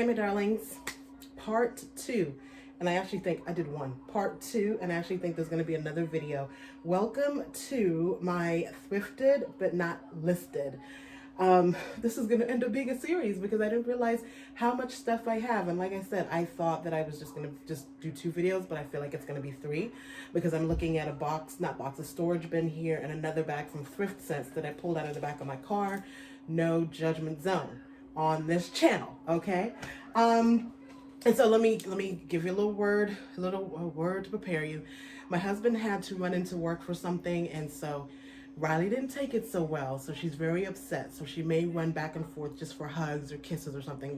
my darlings, part 2. And I actually think I did one, part 2, and I actually think there's going to be another video. Welcome to my thrifted but not listed. This is going to end up being a series because I didn't realize how much stuff I have. And like I said, I thought that I was just going to do 2 videos, but I feel like it's going to be 3 because I'm looking at a storage bin here and another bag from Thrift Sense that I pulled out of the back of my car. No judgment zone on this channel, okay? And so let me give you a little word to prepare you. My husband had to run into work for something, and so Riley didn't take it so well, so she's very upset. So she may run back and forth just for hugs or kisses or something.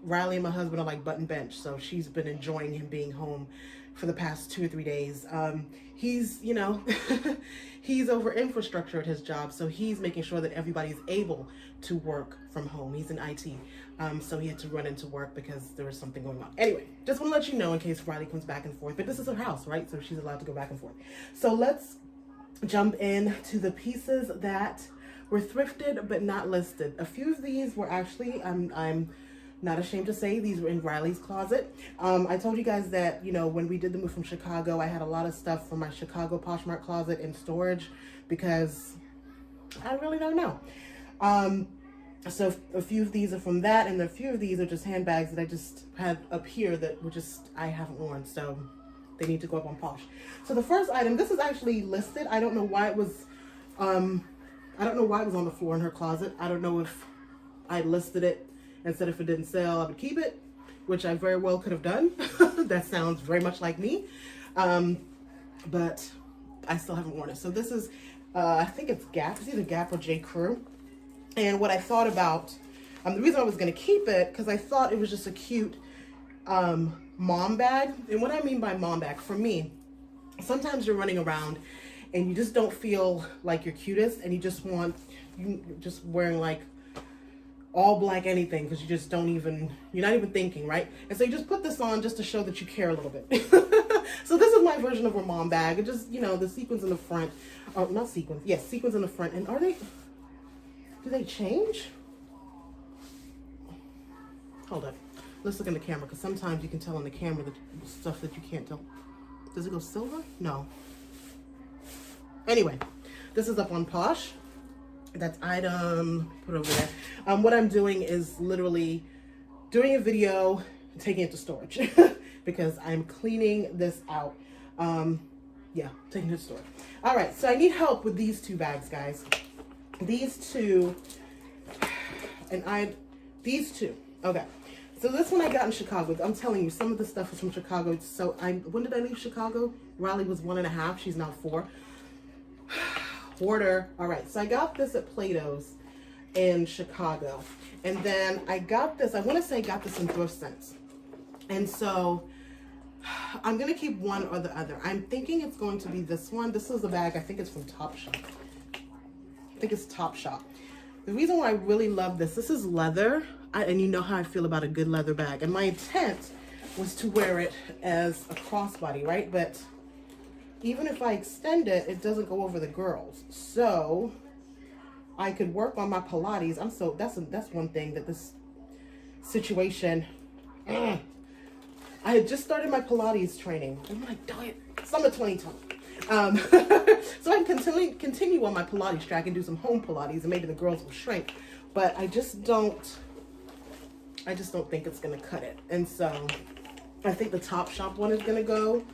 Riley and my husband are like butt and bench, so she's been enjoying him being home for the past 2 or 3 days. He's, you know, he's over infrastructure at his job, so he's making sure that everybody's able to work from home. He's in IT, so he had to run into work because there was something going on. Anyway, just want to let you know in case Riley comes back and forth, but this is her house, right? So she's allowed to go back and forth. So let's jump in to the pieces that were thrifted but not listed. A few of these were actually, I'm not ashamed to say, these were in Riley's closet. I told you guys that, you know, when we did the move from Chicago, I had a lot of stuff from my Chicago Poshmark closet in storage because I really don't know. So a few of these are from that, and a few of these are just handbags that I just had up here that were just, I haven't worn, so they need to go up on Posh. So the first item, this is actually listed. I don't know why it was, on the floor in her closet. I don't know if I listed it and said if it didn't sell, I would keep it, which I very well could have done. That sounds very much like me. But I still haven't worn it. So this is, I think it's Gap. It's either Gap or J. Crew. And what I thought about, the reason I was going to keep it, because I thought it was just a cute mom bag. And what I mean by mom bag, for me, sometimes you're running around and you just don't feel like you're cutest, and you just wearing like all black anything because you just don't even, you're not even thinking, right? And so you just put this on just to show that you care a little bit. So this is my version of a mom bag. It just, you know, the sequins in the front, oh, not sequins, yes, sequins in the front. And do they change? Hold up. Let's look in the camera, because sometimes you can tell in the camera the stuff that you can't tell. Does it go silver? No. Anyway, this is up on Posh. That's item, put it over there. What I'm doing is literally doing a video, taking it to storage because I'm cleaning this out. Yeah, taking it to storage. All right, so I need help with these 2 bags, guys. These two, these two, okay. So this one I got in Chicago. I'm telling you, some of the stuff is from Chicago. So when did I leave Chicago? Riley was 1.5, she's now 4. Hoarder. All right, so I got this at Plato's in Chicago. And then I got this, I want to say I got this in Thrift Sense. And so I'm going to keep one or the other. I'm thinking it's going to be this one. This is a bag, I think it's from Topshop. I think it's Topshop. The reason why I really love this is leather. And you know how I feel about a good leather bag. And my intent was to wear it as a crossbody, right? But even if I extend it, it doesn't go over the girls. So I could work on my Pilates. That's one thing that this situation, I had just started my Pilates training. I'm like, darn it, summer 2020. So I can continue on my Pilates track and do some home Pilates, and maybe the girls will shrink. But I just don't think it's gonna cut it. And so I think the Topshop one is gonna go.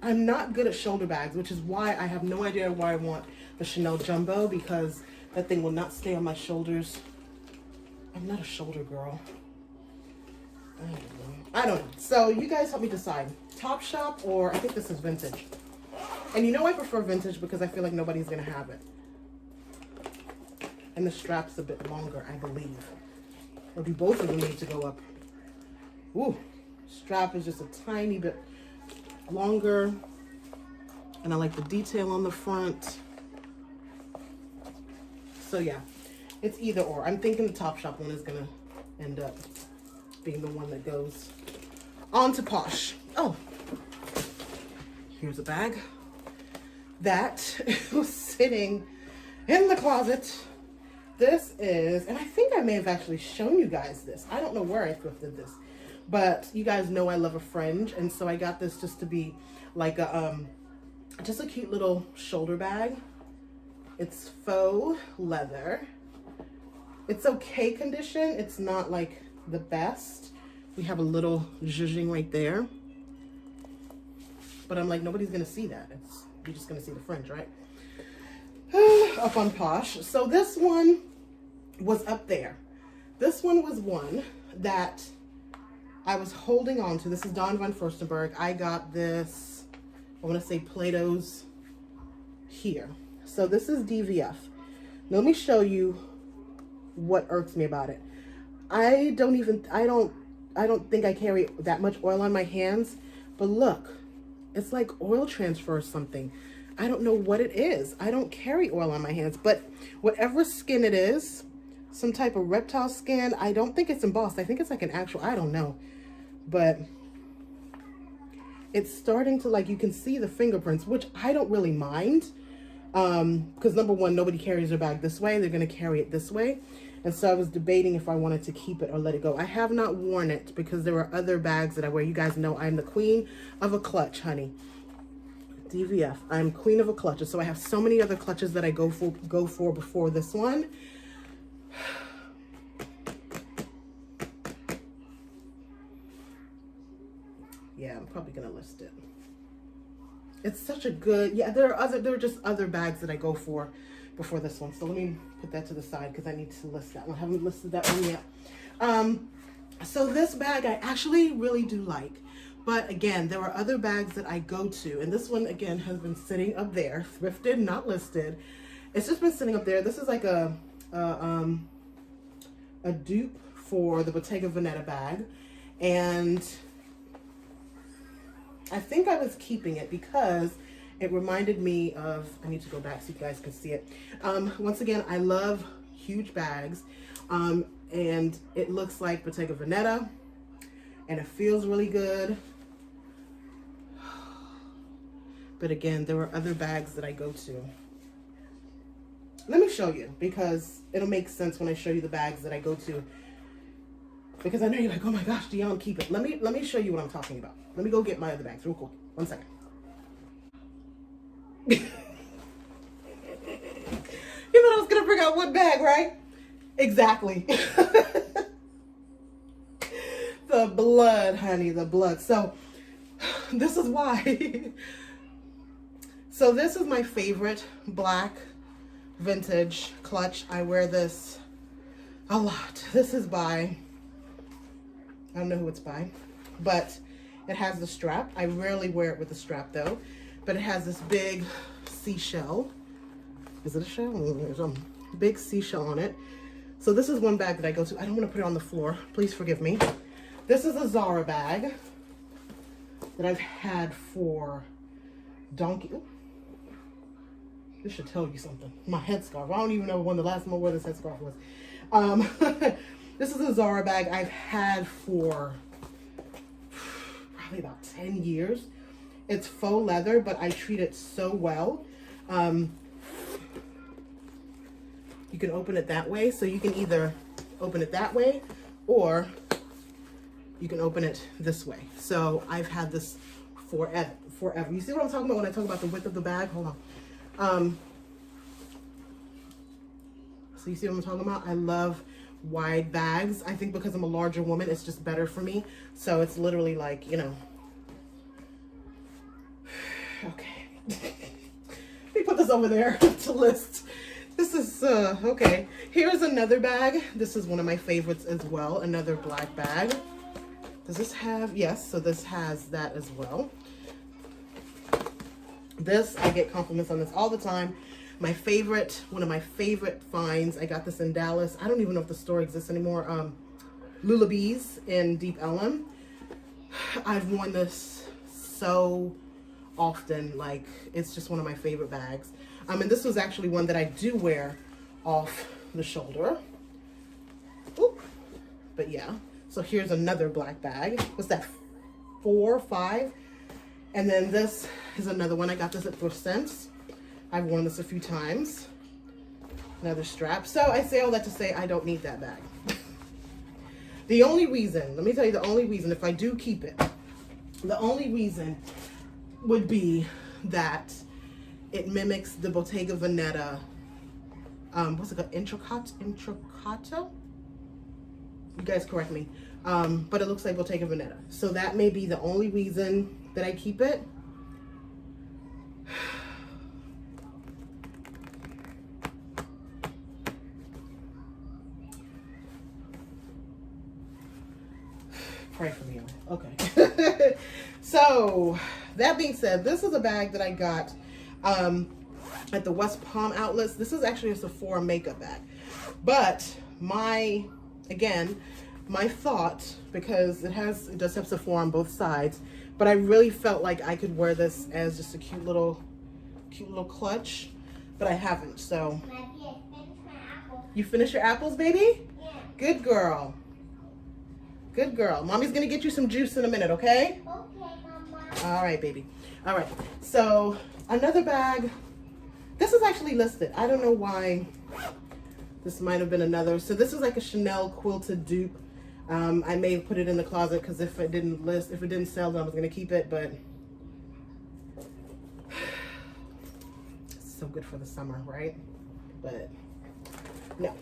I'm not good at shoulder bags, which is why I have no idea why I want the Chanel Jumbo, because that thing will not stay on my shoulders. I'm not a shoulder girl. I don't know. So you guys help me decide. Topshop, or I think this is vintage. And you know I prefer vintage because I feel like nobody's gonna have it. And the strap's a bit longer, I believe. Or do both of them need to go up? Ooh, strap is just a tiny bit longer. And I like the detail on the front. So yeah, it's either or. I'm thinking the Topshop one is gonna end up being the one that goes on to Posh. Oh, here's a bag that was sitting in the closet This is, and I think I may have actually shown you guys this. I don't know where I thrifted this, but you guys know I love a fringe, and so I got this just to be like a just a cute little shoulder bag. It's faux leather. It's okay condition. It's not like the best. We have a little zhuzhing right there, but I'm like, nobody's gonna see that. You're just gonna see the fringe, right? Up on Posh. So this one was up there. This one was one that I was holding on to. This is Dawn von Furstenberg. I got this, I want to say Plato's here. So this is DVF. Let me show you what irks me about it. I don't think I carry that much oil on my hands, but look, it's like oil transfer or something. I don't know what it is. I don't carry oil on my hands, but whatever skin it is, some type of reptile skin, I don't think it's embossed. I think it's like an actual, I don't know, but it's starting to, like, you can see the fingerprints, which I don't really mind. Because number one, nobody carries their bag this way. They're going to carry it this way. And so I was debating if I wanted to keep it or let it go. I have not worn it because there are other bags that I wear. You guys know I'm the queen of a clutch, honey. DVF. I'm queen of a clutch. So I have so many other clutches that I go for before this one. Yeah, I'm probably gonna list it. It's such a good, yeah, there are just other bags that I go for before this one. So let me put that to the side because I need to list that one. I haven't listed that one yet. So this bag I actually really do like. But again, there are other bags that I go to. And this one, again, has been sitting up there. Thrifted, not listed. It's just been sitting up there. This is like a dupe for the Bottega Veneta bag. And I think I was keeping it because it reminded me of, I need to go back so you guys can see it. Once again, I love huge bags. And it looks like Bottega Veneta. And it feels really good. But again, there are other bags that I go to. Let me show you because it'll make sense when I show you the bags that I go to. Because I know you're like, oh my gosh, Dion, keep it. Let me show you what I'm talking about. Let me go get my other bags real quick. 1 second. You thought I was gonna bring out one bag, right? Exactly. The blood, honey, the blood. So this is why. So this is my favorite black vintage clutch. I wear this a lot. This is by, I don't know who it's by, but it has the strap. I rarely wear it with the strap though, but it has this big seashell. Is it a shell? There's a big seashell on it. So this is one bag that I go to. I don't want to put it on the floor. Please forgive me. This is a Zara bag that I've had for donkey. Ooh. This should tell you something. My headscarf. I don't even know when the last time I wore this headscarf was. This is a Zara bag I've had for probably about 10 years. It's faux leather, but I treat it so well. You can open it that way. So you can either open it that way or you can open it this way. So I've had this forever. You see what I'm talking about when I talk about the width of the bag? Hold on. So you see what I'm talking about? I love wide bags. I think because I'm a larger woman, it's just better for me. So it's literally like, you know. Okay. Let me put this over there to list. This is, okay. Here's another bag. This is one of my favorites as well. Another black bag. Does this have, yes, so this has that as well. This, I get compliments on this all the time. My favorite, one of my favorite finds, I got this in Dallas. I don't even know if the store exists anymore. Lulabee's in Deep Ellum. I've worn this so often, like it's just one of my favorite bags. And this was actually one that I do wear off the shoulder. Ooh. But yeah, so here's another black bag. What's that, 4 or 5? And then this is another one. I got this at Thrift Sense. I've worn this a few times. Another strap. So I say all that to say I don't need that bag. The only reason, let me tell you the only reason, if I do keep it, the only reason would be that it mimics the Bottega Veneta, what's it called, Intricato? You guys correct me. But it looks like Bottega Veneta. So that may be the only reason that I keep it. Pray for me. Okay. So that being said, this is a bag that I got at the West Palm outlets. This is actually a Sephora makeup bag. But my thought, because it does have Sephora on both sides, but I really felt like I could wear this as just a cute little clutch, but I haven't. So you finished your apples, baby? Yeah. Good girl. Good girl. Mommy's gonna get you some juice in a minute, okay? Okay, Mama. All right, baby. All right. So another bag. This is actually listed. I don't know why. This might have been another. So this is like a Chanel quilted dupe. I may have put it in the closet because if it didn't sell, then I was gonna keep it. But it's so good for the summer, right? But no.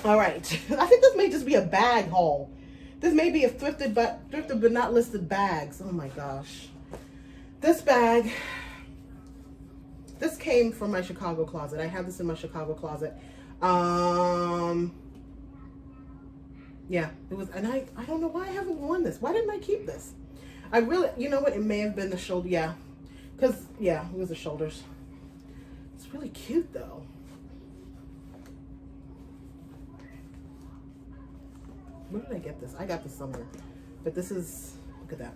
All right. I think this may just be a bag haul. This may be a thrifted but not listed bags. Oh my gosh. This bag, this came from my Chicago closet. I have this in my Chicago closet. Yeah, it was, and I don't know why I haven't worn this. Why didn't I keep this? I really, you know what? It may have been the shoulder. Yeah, because, yeah, it was the shoulders. It's really cute though. Where did I get this? I got this somewhere. But this is, look at that.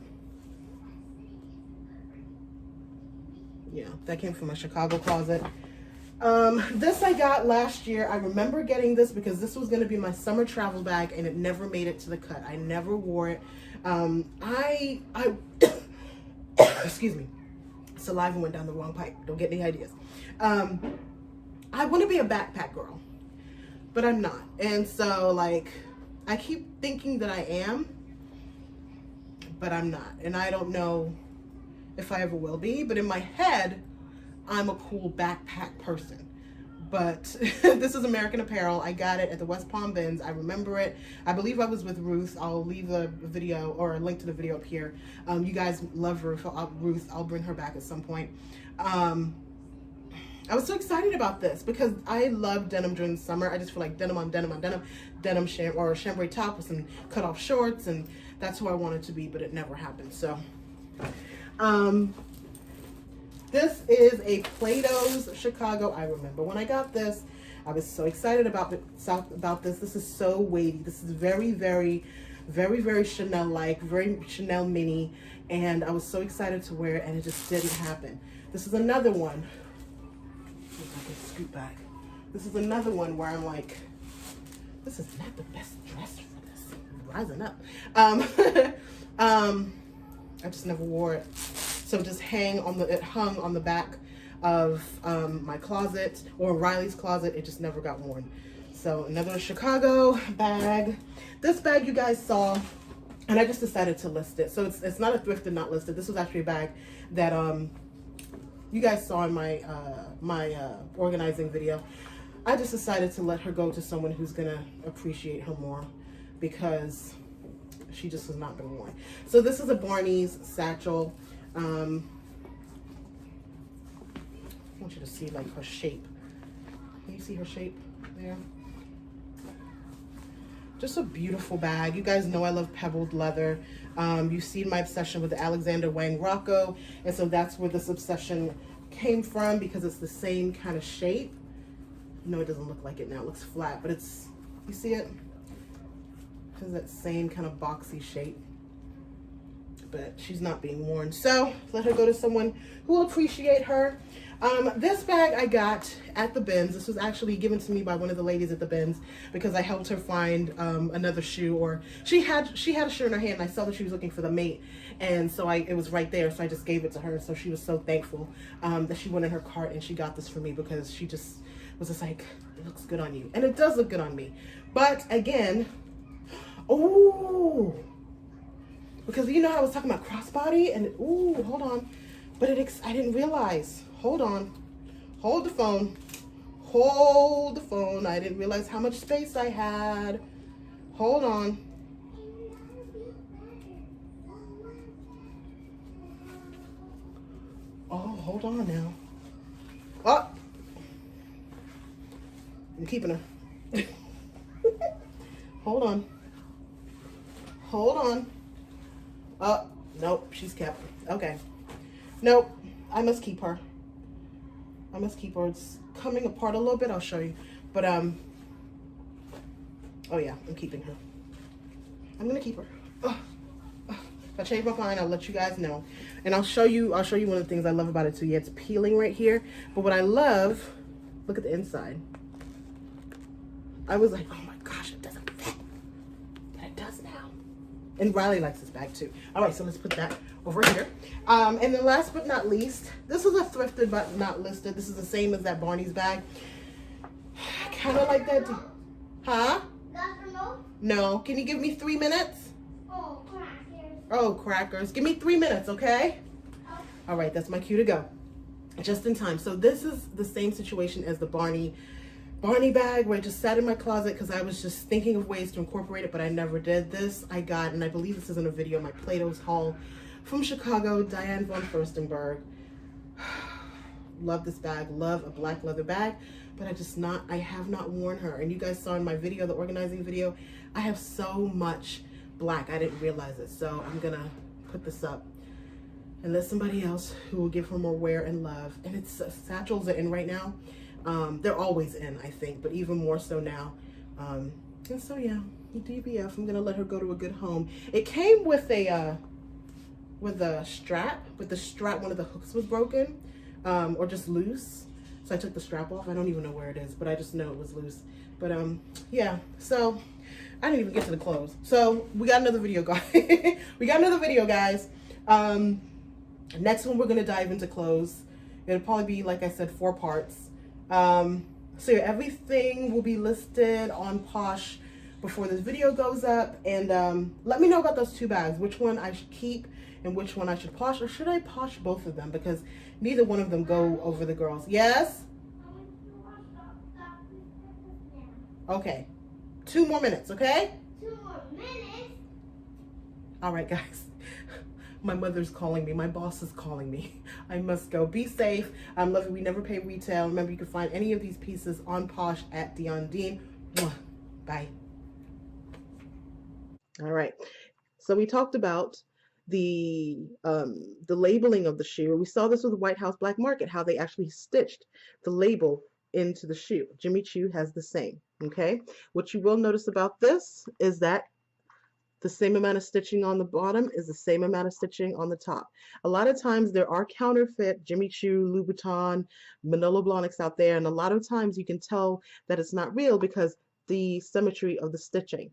Yeah, that came from my Chicago closet. This I got last year. I remember getting this because this was going to be my summer travel bag and it never made it to the cut. I never wore it. Excuse me. Saliva went down the wrong pipe. Don't get any ideas. I want to be a backpack girl, but I'm not. And so like, I keep thinking that I am, but I'm not. And I don't know if I ever will be, but in my head, I'm a cool backpack person. But this is American Apparel. I got it at the West Palm bins. I remember it. I believe I was with Ruth. I'll leave a video or a link to the video up here. You guys love Ruth. I'll bring her back at some point. I was so excited about this because I love denim during the summer. I just feel like denim on denim on denim, or a chambray top with some cut off shorts, and that's who I wanted to be, but it never happened. So, this is a Plato's Chicago. I remember when I got this, I was so excited about this. This is so weighty. This is very, very, very, very Chanel-like, very Chanel mini, and I was so excited to wear it, and it just didn't happen. This is another one. Scoot back. This is another one where I'm like, this is not the best dress for this. I'm rising up. I just never wore it. So it just it hung on the back of my closet, or Riley's closet. It just never got worn. So another Chicago bag. This bag you guys saw, and I just decided to list it. So it's not a thrifted, not listed. This was actually a bag that you guys saw in my organizing video. I just decided to let her go to someone who's gonna appreciate her more because she just has not been worn. So this is a Barney's satchel. I want you to see like her shape. Can you see her shape there? Just a beautiful bag. You guys know I love pebbled leather. You've seen my obsession with the Alexander Wang Rocco, and so that's where this obsession came from because it's the same kind of shape. No, it doesn't look like it now. It looks flat, but it's, you see it? It has that same kind of boxy shape. But she's not being worn. So let her go to someone who will appreciate her. This bag I got at the bins. This was actually given to me by one of the ladies at the bins because I helped her find another shoe, or she had a shoe in her hand and I saw that she was looking for the mate, and so it was right there, so I just gave it to her. So she was so thankful that she went in her cart and she got this for me because was just like, it looks good on you. And it does look good on me. But again, oh, because you know how I was talking about crossbody and ooh, hold on. But I didn't realize, hold on, hold the phone, hold the phone. I didn't realize how much space I had. Hold on. Oh, hold on now. Oh, I'm keeping her. Hold on. Hold on. Oh, nope, she's kept. Okay. Nope, I must keep her. I must keep her. It's coming apart a little bit. I'll show you. But, oh yeah, I'm keeping her. I'm going to keep her. If I change my mind, I'll let you guys know. And I'll show you one of the things I love about it too. Yeah, it's peeling right here. But what I love, look at the inside. I was like, oh my gosh, it doesn't fit. But it does now. And Riley likes this bag too. All right, so let's put that over here. And then last but not least, this is a thrifted but not listed. This is the same as that Barney's bag. Kind of like that. Huh? No. Can you give me 3 minutes? Oh, crackers. Give me 3 minutes, okay? All right, that's my cue to go. Just in time. So this is the same situation as the Barney bag where I just sat in my closet because I was just thinking of ways to incorporate it, but I never did. This I got, and I believe this is in a video, my Plato's haul from Chicago, Diane von Furstenberg. Love this bag. Love a black leather bag, but I have not worn her. And you guys saw in my video, the organizing video, I have so much black. I didn't realize it. So I'm gonna put this up and let somebody else who will give her more wear and love. And it's satchels are in right now. They're always in, I think, but even more so now. And so yeah, DBF, I'm gonna let her go to a good home. It came with a strap, but the strap, one of the hooks was broken, or just loose. So I took the strap off. I don't even know where it is, but I just know it was loose. But yeah, so I didn't even get to the clothes. So we got another video, guys. We got another video, guys. Next one, we're gonna dive into clothes. It'll probably be, like I said, 4 parts. So yeah, everything will be listed on Posh before this video goes up. And let me know about those 2 bags, which one I should keep and which one I should Posh, or should I Posh both of them? Because neither one of them go over the girls. Yes? Okay. 2 more minutes, okay? 2 more minutes? All right, guys. My mother's calling me. My boss is calling me. I must go. Be safe. I'm loving. We never pay retail. Remember, you can find any of these pieces on Posh at Dion Dean. Bye. All right. So we talked about the labeling of the shoe. We saw this with White House Black Market, how they actually stitched the label into the shoe. Jimmy Choo has the same. Okay. What you will notice about this is that the same amount of stitching on the bottom is the same amount of stitching on the top. A lot of times there are counterfeit Jimmy Choo, Louboutin, Manolo Blahniks out there, and a lot of times you can tell that it's not real because the symmetry of the stitching.